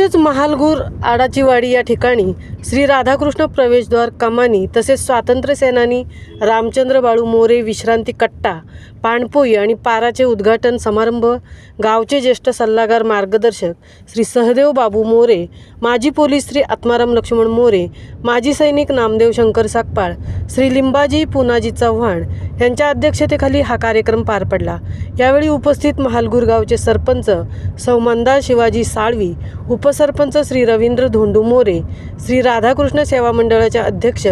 नुकतेच महालगूर आडाचीवाडी या ठिकाणी श्री राधाकृष्ण प्रवेशद्वार कमानी तसेच स्वातंत्र्य सेनानी रामचंद्र बाळू मोरे विश्रांती कट्टा पाणपोई आणि पाराचे उद्घाटन समारंभ गावचे ज्येष्ठ सल्लागार मार्गदर्शक श्री सहदेव बाबू मोरे, माजी पोलीस श्री आत्माराम लक्ष्मण मोरे, माजी सैनिक नामदेव शंकर साकपाळ, श्री लिंबाजी पुनाजी चव्हाण यांच्या अध्यक्षतेखाली हा कार्यक्रम पार पडला। यावेळी उपस्थित महालगूर गावचे सरपंच सौ मंदा शिवाजी साळवी, उपसरपंच श्री रवींद्र धोंडू मोरे, श्री राधाकृष्ण सेवा मंडळाचे अध्यक्ष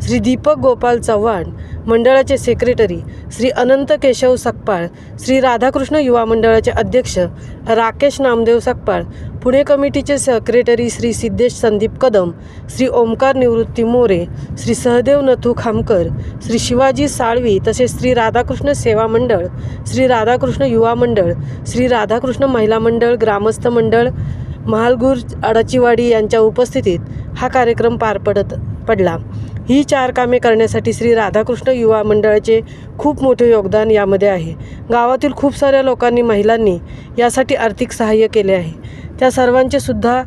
श्री दीपक गोपाल चव्हाण, मंडळाचे सेक्रेटरी श्री अनंत केशव सकपाळ, श्री राधाकृष्ण युवा मंडळाचे अध्यक्ष राकेश नामदेव सकपाळ, पुणे कमिटीचे सेक्रेटरी श्री सिद्धेश संदीप कदम, श्री ओमकार निवृत्ती मोरे, श्री सहदेव नथू खामकर, श्री शिवाजी साळवी तसेच श्री राधाकृष्ण सेवा मंडळ, श्री राधाकृष्ण युवा मंडळ, श्री राधाकृष्ण महिला मंडळ, ग्रामस्थ मंडळ महालगूर आडाचीवाडी यांच्या उपस्थितीत हा कार्यक्रम पार पडला। ही 4 कामे करण्यासाठी श्री राधाकृष्ण युवा मंडळाचे खूप मोठे योगदान यामध्ये आहे। गावातील खूप साऱ्या लोकांनी, महिलांनी यासाठी आर्थिक सहाय्य केले आहे। त्या सर्वांचे सुद्धा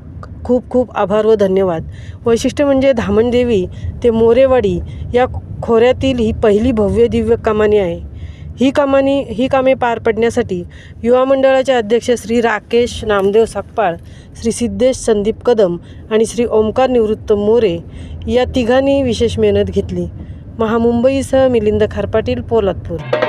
खूप खूप आभार व धन्यवाद। वैशिष्ट्य म्हणजे धामणदेवी ते मोरेवाडी या खोऱ्यातील ही पहिली भव्य दिव्य कमानी आहे। ही कामे पार पडण्यासाठी युवा मंडळाचे अध्यक्ष श्री राकेश नामदेव सकपाळ, श्री सिद्धेश संदीप कदम आणि श्री ओमकार निवृत्त मोरे या तिघांनी विशेष मेहनत घेतली। महामुंबईसह मिलिंद खारपाटील, पोलादपूर।